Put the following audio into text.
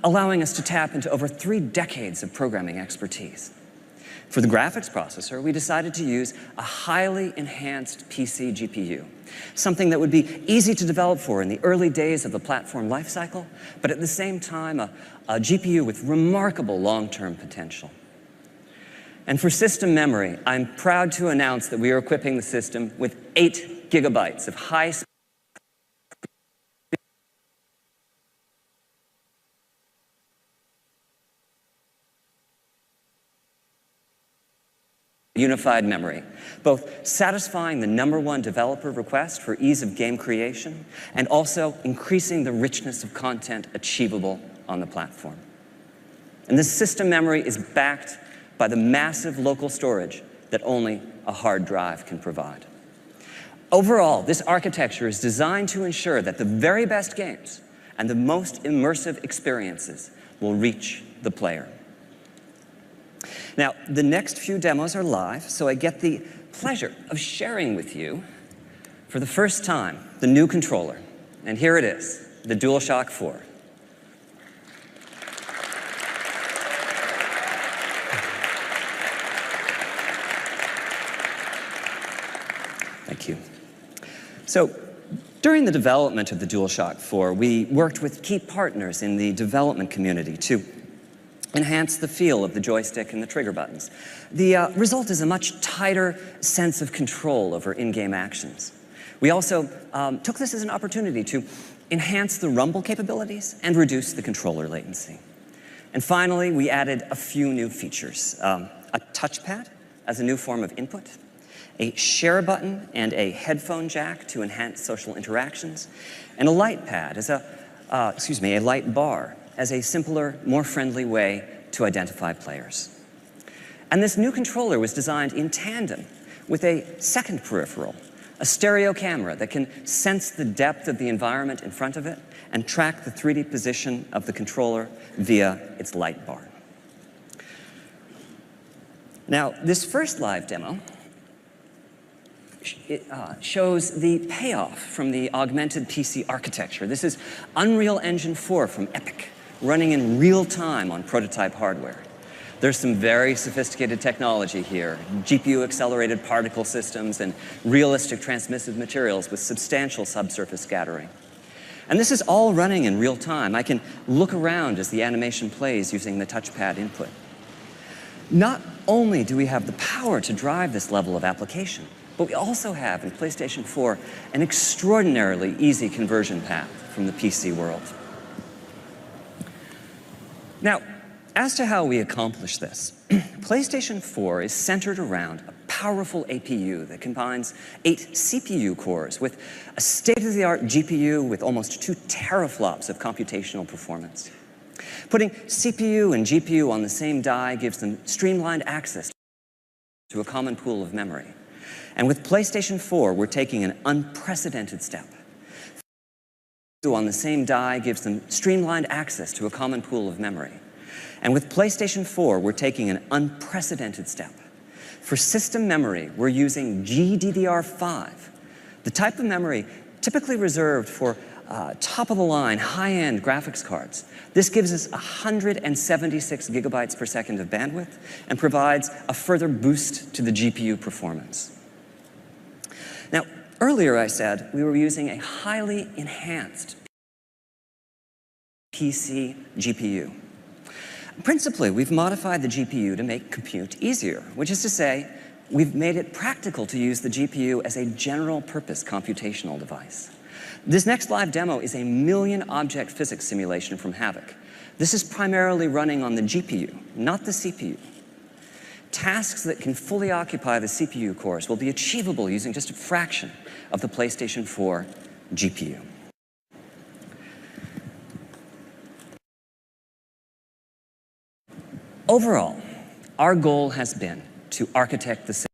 allowing us to tap into over 3 decades of programming expertise. For the graphics processor, we decided to use a highly enhanced PC GPU, something that would be easy to develop for in the early days of the platform lifecycle, but at the same time, a GPU with remarkable long-term potential. And for system memory, I'm proud to announce that we are equipping the system with 8 gigabytes of high-speed unified memory, both satisfying the #1 developer request for ease of game creation and also increasing the richness of content achievable on the platform. And this system memory is backed by the massive local storage that only a hard drive can provide. Overall, this architecture is designed to ensure that the very best games and the most immersive experiences will reach the player. Now, the next few demos are live, so I get the pleasure of sharing with you, for the first time, the new controller. And here it is, the DualShock 4. Thank you. So, during the development of the DualShock 4, we worked with key partners in the development community to enhance the feel of the joystick and the trigger buttons. The result is a much tighter sense of control over in-game actions. We also took this as an opportunity to enhance the rumble capabilities and reduce the controller latency. And finally, we added a few new features. A touchpad as a new form of input, a share button and a headphone jack to enhance social interactions, and a light pad as a light bar as a simpler, more friendly way to identify players. And this new controller was designed in tandem with a second peripheral, a stereo camera that can sense the depth of the environment in front of it and track the 3D position of the controller via its light bar. Now, this first live demo shows the payoff from the augmented PC architecture. This is Unreal Engine 4 from Epic, running in real time on prototype hardware. There's some very sophisticated technology here, GPU-accelerated particle systems and realistic transmissive materials with substantial subsurface scattering. And this is all running in real time. I can look around as the animation plays using the touchpad input. Not only do we have the power to drive this level of application, but we also have in PlayStation 4 an extraordinarily easy conversion path from the PC world. Now, as to how we accomplish this, PlayStation 4 is centered around a powerful APU that combines 8 CPU cores with a state-of-the-art GPU with almost 2 teraflops of computational performance. Putting CPU and GPU on the same die gives them streamlined access to a common pool of memory. And with PlayStation 4, we're taking an unprecedented step. On the same die gives them streamlined access to a common pool of memory. And with PlayStation 4, we're taking an unprecedented step. For system memory, we're using GDDR5, the type of memory typically reserved for top-of-the-line, high-end graphics cards. This gives us 176 gigabytes per second of bandwidth and provides a further boost to the GPU performance. Now, earlier I said we were using a highly enhanced PC GPU. Principally, we've modified the GPU to make compute easier, which is to say, we've made it practical to use the GPU as a general-purpose computational device. This next live demo is a million-object physics simulation from Havoc. This is primarily running on the GPU, not the CPU. Tasks that can fully occupy the CPU cores will be achievable using just a fraction of the PlayStation 4 GPU. Overall, our goal has been to architect the